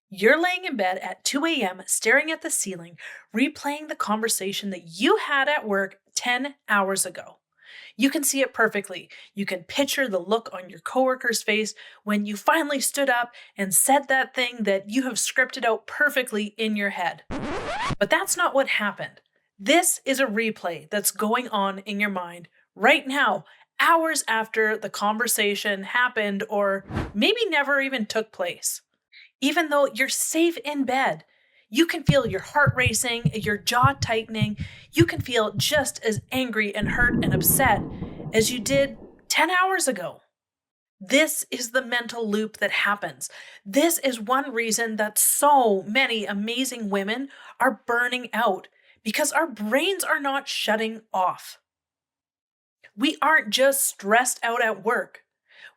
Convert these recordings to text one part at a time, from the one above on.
You're laying in bed at 2 a.m., staring at the ceiling, replaying the conversation that you had at work 10 hours ago. You can see it perfectly. You can picture the look on your coworker's face when you finally stood up and said that thing that you have scripted out perfectly in your head. But that's not what happened. This is a replay that's going on in your mind right now, hours after the conversation happened or maybe never even took place. Even though you're safe in bed, you can feel your heart racing, your jaw tightening. You can feel just as angry and hurt and upset as you did 10 hours ago. This is the mental loop that happens. This is one reason that so many amazing women are burning out because our brains are not shutting off. We aren't just stressed out at work.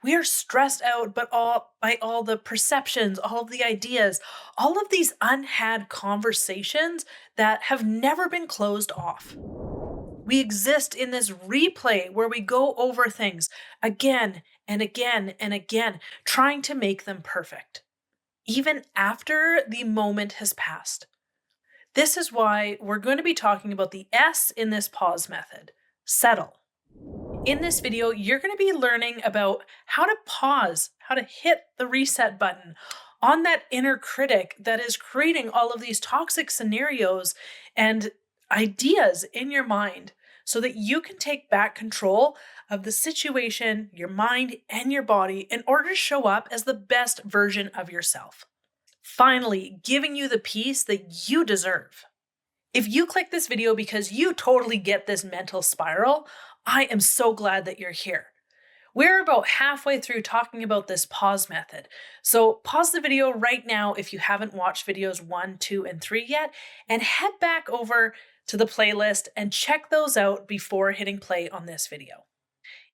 We are stressed out by all the perceptions, all of the ideas, all of these unhad conversations that have never been closed off. We exist in this replay where we go over things again and again and again, trying to make them perfect, even after the moment has passed. This is why we're going to be talking about the S in this pause method: settle. In this video, you're going to be learning about how to pause, how to hit the reset button on that inner critic that is creating all of these toxic scenarios and ideas in your mind so that you can take back control of the situation, your mind, and your body in order to show up as the best version of yourself. Finally, giving you the peace that you deserve. If you click this video because you totally get this mental spiral, I am so glad that you're here. We're about halfway through talking about this pause method. So pause the video right now if you haven't watched videos 1, 2, and 3 yet, and head back over to the playlist and check those out before hitting play on this video.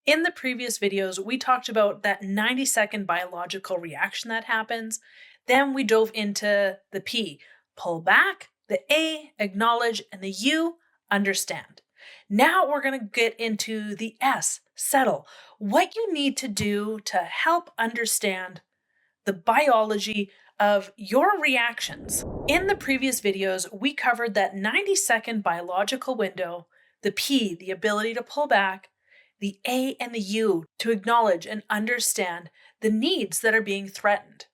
In the previous videos, we talked about that 90-second biological reaction that happens. Then we dove into the P, pull back, the A, acknowledge, and the U, understand. Now we're going to get into the S, settle. What you need to do to help understand the biology of your reactions. In the previous videos, we covered that 90-second biological window, the P, the ability to pull back, the A and the U, to acknowledge and understand the needs that are being threatened.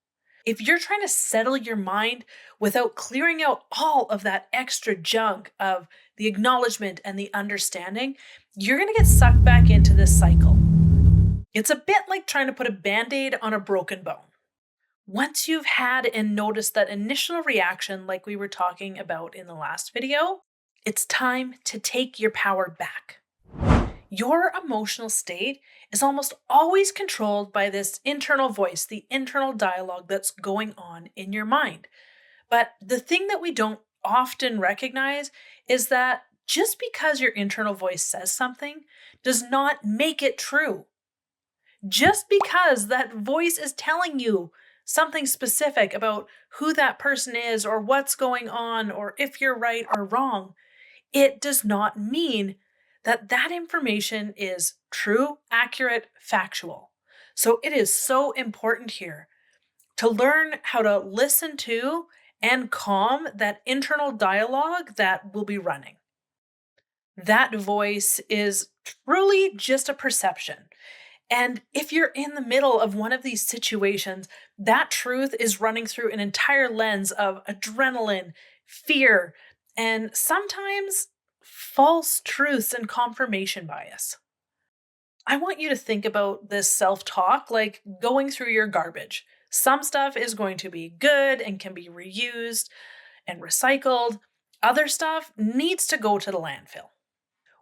If you're trying to settle your mind without clearing out all of that extra junk of the acknowledgement and the understanding, you're going to get sucked back into this cycle. It's a bit like trying to put a Band-Aid on a broken bone. Once you've had and noticed that initial reaction like we were talking about in the last video, it's time to take your power back. Your emotional state is almost always controlled by this internal voice, the internal dialogue that's going on in your mind. But the thing that we don't often recognize is that just because your internal voice says something does not make it true. Just because that voice is telling you something specific about who that person is or what's going on or if you're right or wrong, it does not mean that information is true, accurate, factual. So it is so important here to learn how to listen to and calm that internal dialogue that will be running. That voice is truly just a perception. And if you're in the middle of one of these situations, that truth is running through an entire lens of adrenaline, fear, and sometimes false truths and confirmation bias. I want you to think about this self-talk like going through your garbage. Some stuff is going to be good and can be reused and recycled. Other stuff needs to go to the landfill.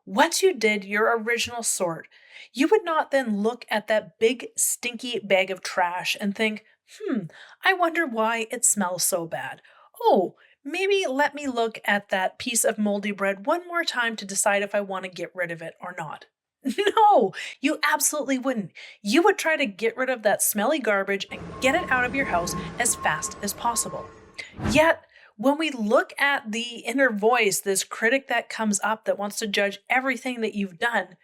Once you did your original sort, you would not then look at that big stinky bag of trash and think, I wonder why it smells so bad. Oh, maybe let me look at that piece of moldy bread one more time to decide if I want to get rid of it or not. No, you absolutely wouldn't. You would try to get rid of that smelly garbage and get it out of your house as fast as possible. Yet, when we look at the inner voice, this critic that comes up that wants to judge everything that you've done,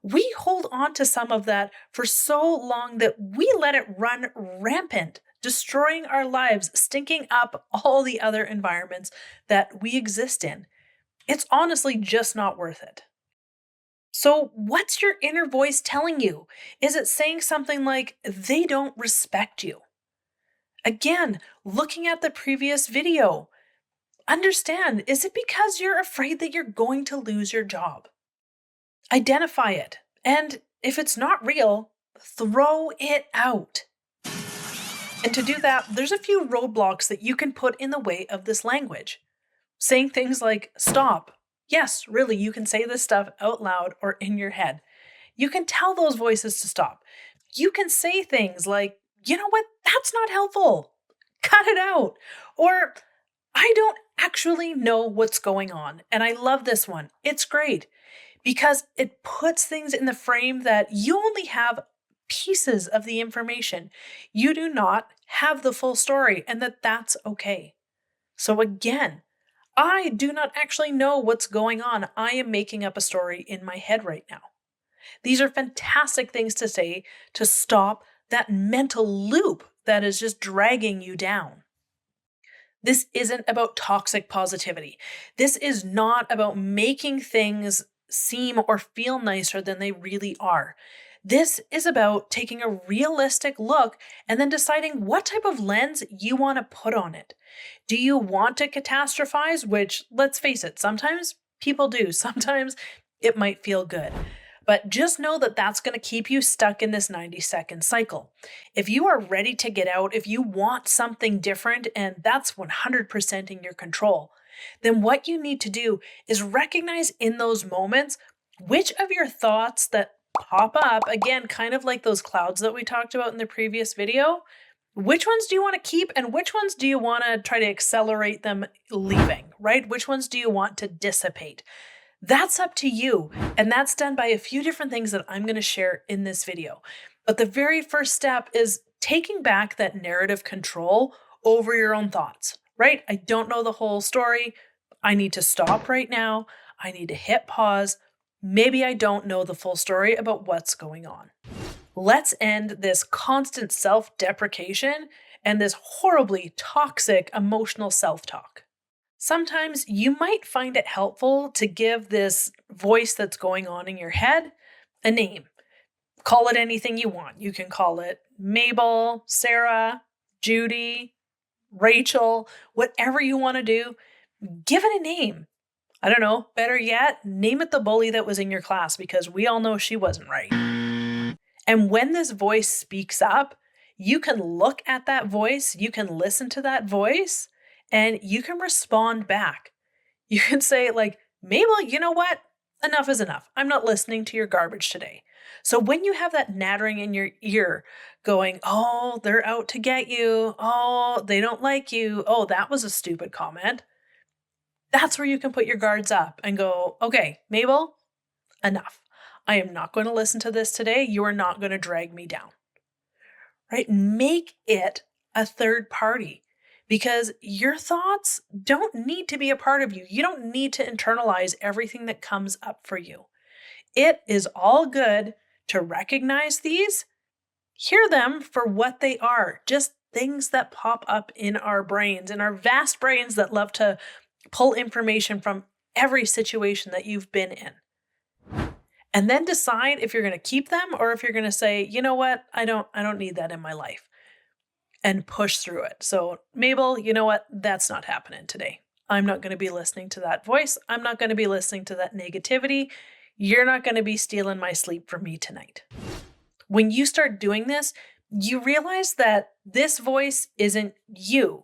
we hold on to some of that for so long that we let it run rampant destroying our lives, stinking up all the other environments that we exist in. It's honestly just not worth it. So, what's your inner voice telling you? Is it saying something like, they don't respect you? Again, looking at the previous video, understand, is it because you're afraid that you're going to lose your job? Identify it. And if it's not real, throw it out. And to do that, there's a few roadblocks that you can put in the way of this language. Saying things like, stop. Yes, really, you can say this stuff out loud or in your head. You can tell those voices to stop. You can say things like, you know what, that's not helpful. Cut it out. Or, I don't actually know what's going on. And I love this one. It's great because it puts things in the frame that you only have pieces of the information. You do not have the full story, and that's okay. So, again, I do not actually know what's going on. I am making up a story in my head right now. These are fantastic things to say to stop that mental loop that is just dragging you down. This isn't about toxic positivity. This is not about making things seem or feel nicer than they really are. This is about taking a realistic look and then deciding what type of lens you want to put on it. Do you want to catastrophize? Which, let's face it, sometimes people do. Sometimes it might feel good. But just know that that's going to keep you stuck in this 90-second cycle. If you are ready to get out, if you want something different, and that's 100% in your control, then what you need to do is recognize in those moments which of your thoughts that pop up, again, kind of like those clouds that we talked about in the previous video, which ones do you want to keep and which ones do you want to try to accelerate them leaving, right? Which ones do you want to dissipate? That's up to you. And that's done by a few different things that I'm going to share in this video. But the very first step is taking back that narrative control over your own thoughts, right? I don't know the whole story. I need to stop right now. I need to hit pause. Maybe I don't know the full story about what's going on. Let's end this constant self-deprecation and this horribly toxic emotional self-talk. Sometimes you might find it helpful to give this voice that's going on in your head a name. Call it anything you want. You can call it Mabel, Sarah, Judy, Rachel, whatever you want to do. Give it a name. I don't know. Better yet, name it the bully that was in your class because we all know she wasn't right. And when this voice speaks up, you can look at that voice, you can listen to that voice, and you can respond back. You can say, like, Mabel, you know what? Enough is enough. I'm not listening to your garbage today. So when you have that nattering in your ear going, oh, they're out to get you. Oh, they don't like you. Oh, that was a stupid comment. That's where you can put your guards up and go, okay, Mabel, enough. I am not going to listen to this today. You are not going to drag me down, right? Make it a third party because your thoughts don't need to be a part of you. You don't need to internalize everything that comes up for you. It is all good to recognize these, hear them for what they are, just things that pop up in our brains, in our vast brains that love to pull information from every situation that you've been in. And then decide if you're going to keep them or if you're going to say, you know what, I don't need that in my life, and push through it. So, Mabel, you know what, that's not happening today. I'm not going to be listening to that voice. I'm not going to be listening to that negativity. You're not going to be stealing my sleep from me tonight. When you start doing this, you realize that this voice isn't you.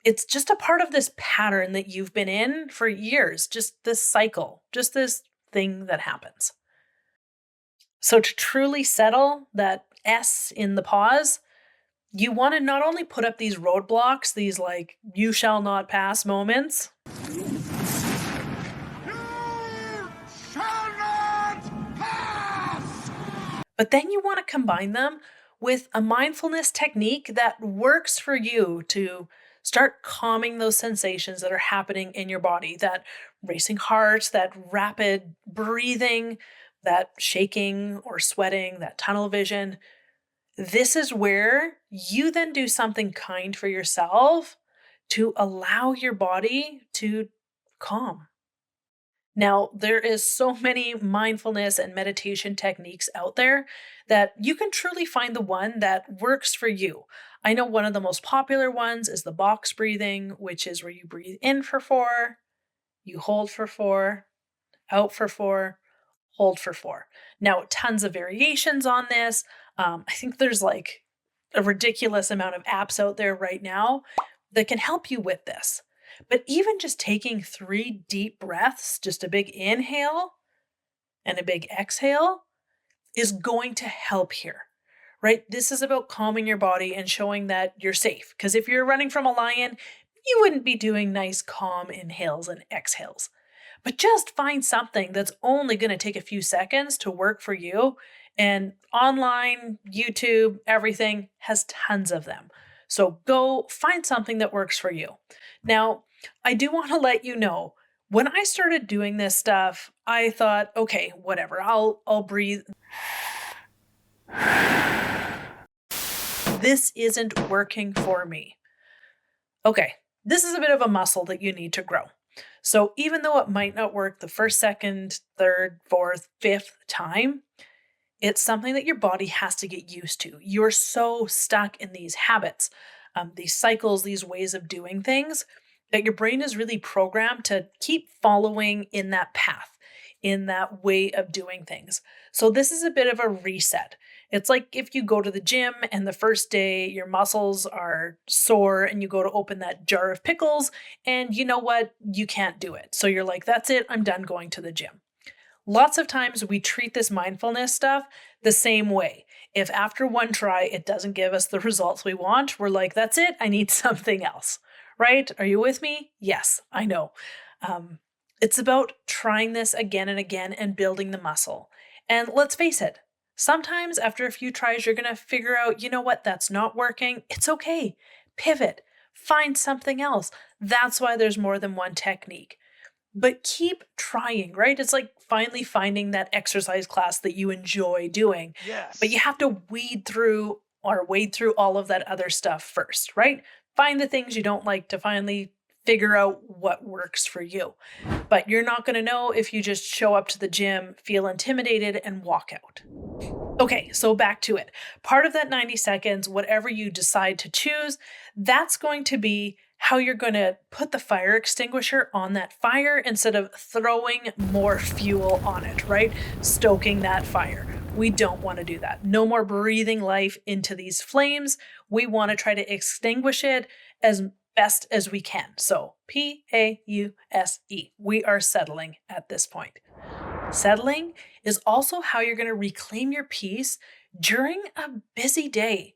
It's just a part of this pattern that you've been in for years, just this cycle, just this thing that happens. So to truly settle that S in the pause, you want to not only put up these roadblocks, these like, you shall not pass moments. You shall not pass! But then you want to combine them with a mindfulness technique that works for you to start calming those sensations that are happening in your body, that racing heart, that rapid breathing, that shaking or sweating, that tunnel vision. This is where you then do something kind for yourself to allow your body to calm. Now, there is so many mindfulness and meditation techniques out there that you can truly find the one that works for you. I know one of the most popular ones is the box breathing, which is where you breathe in for 4, you hold for 4, out for 4, hold for 4. Now, tons of variations on this. I think there's like a ridiculous amount of apps out there right now that can help you with this. But even just taking 3 deep breaths, just a big inhale and a big exhale, is going to help here, right? This is about calming your body and showing that you're safe. Because if you're running from a lion, you wouldn't be doing nice, calm inhales and exhales. But just find something that's only going to take a few seconds to work for you. And online, YouTube, everything has tons of them. So go find something that works for you. Now, I do want to let you know when I started doing this stuff, I thought, okay, whatever. I'll breathe. This isn't working for me. Okay, this is a bit of a muscle that you need to grow. So even though it might not work the first, second, third, fourth, fifth time, it's something that your body has to get used to. You're so stuck in these habits, these cycles, these ways of doing things, that your brain is really programmed to keep following in that path, in that way of doing things. So this is a bit of a reset. It's like if you go to the gym and the first day your muscles are sore and you go to open that jar of pickles and you know what? You can't do it. So you're like, that's it. I'm done going to the gym. Lots of times we treat this mindfulness stuff the same way. If after one try it doesn't give us the results we want, we're like, that's it, I need something else, right? Are you with me? Yes, I know. Um, it's about trying this again and again and building the muscle. And let's face it, sometimes after a few tries, you're going to figure out, you know what, that's not working. It's okay. Pivot, find something else. That's why there's more than one technique. But keep trying, right? It's like finally finding that exercise class that you enjoy doing. But you Yes. have to wade through all of that other stuff first, right? Find the things you don't like to finally figure out what works for you. But you're not going to know if you just show up to the gym, feel intimidated, and walk out. Okay, so back to it. Part of that 90 seconds, whatever you decide to choose, that's going to be how you're going to put the fire extinguisher on that fire instead of throwing more fuel on it, right? Stoking that fire. We don't want to do that. No more breathing life into these flames. We want to try to extinguish it as best as we can. So, P.A.U.S.E. We are settling at this point. Settling is also how you're going to reclaim your peace during a busy day.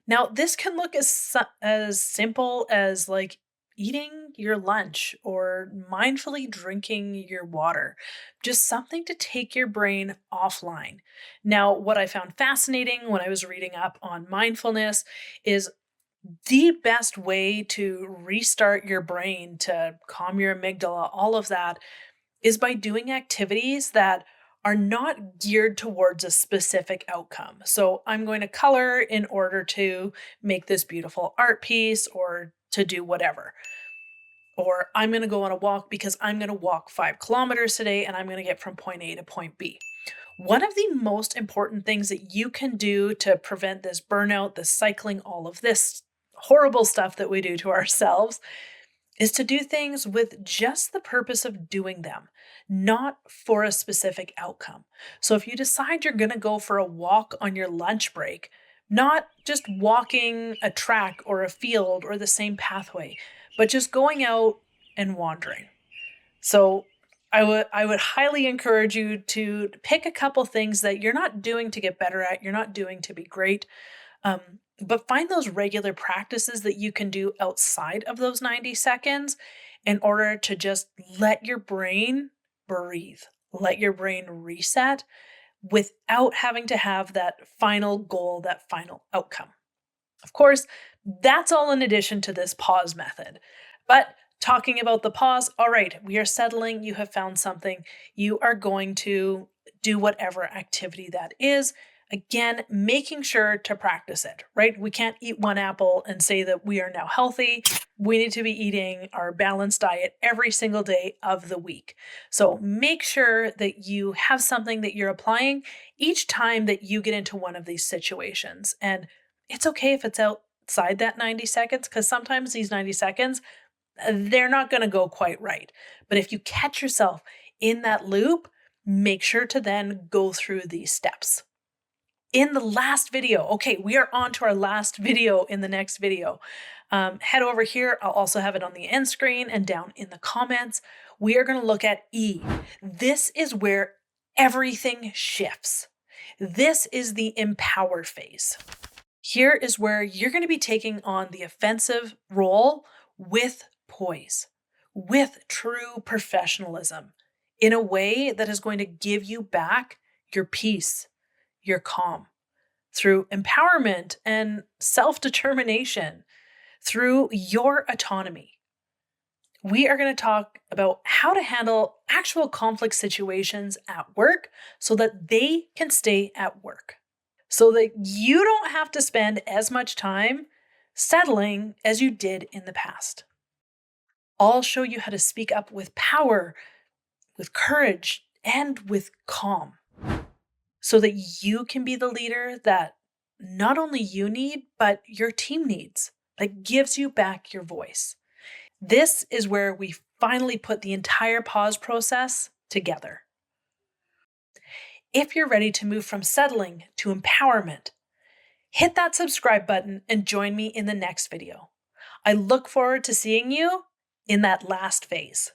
Now, this can look as simple as like eating your lunch or mindfully drinking your water, just something to take your brain offline. Now, what I found fascinating when I was reading up on mindfulness is the best way to restart your brain, to calm your amygdala, all of that is by doing activities that are not geared towards a specific outcome. So I'm going to color in order to make this beautiful art piece or to do whatever. Or I'm going to go on a walk because I'm going to walk 5 kilometers today and I'm going to get from point A to point B. One of the most important things that you can do to prevent this burnout, this cycling, all of this horrible stuff that we do to ourselves is to do things with just the purpose of doing them, not for a specific outcome. So if you decide you're going to go for a walk on your lunch break, not just walking a track or a field or the same pathway, but just going out and wandering. So I would highly encourage you to pick a couple things that you're not doing to get better at, you're not doing to be great, um, but find those regular practices that you can do outside of those 90 seconds in order to just let your brain breathe, let your brain reset without having to have that final goal, that final outcome. Of course, that's all in addition to this pause method. But talking about the pause, all right, we are settling, you have found something, you are going to do whatever activity that is. Again, making sure to practice it, right? We can't eat one apple and say that we are now healthy. We need to be eating our balanced diet every single day of the week. So make sure that you have something that you're applying each time that you get into one of these situations. And it's okay if it's outside that 90 seconds, because sometimes these 90 seconds, they're not going to go quite right. But if you catch yourself in that loop, make sure to then go through these steps. In the last video, okay, we are on to our last video in the next video. Head over here. I'll also have it on the end screen and down in the comments. We are going to look at E. This is where everything shifts. This is the empower phase. Here is where you're going to be taking on the offensive role with poise, with true professionalism, in a way that is going to give you back your peace, your calm, through empowerment and self-determination, through your autonomy. We are going to talk about how to handle actual conflict situations at work so that they can stay at work, so that you don't have to spend as much time settling as you did in the past. I'll show you how to speak up with power, with courage, and with calm, so that you can be the leader that not only you need, but your team needs, that gives you back your voice. This is where we finally put the entire pause process together. If you're ready to move from settling to empowerment, hit that subscribe button and join me in the next video. I look forward to seeing you in that last phase.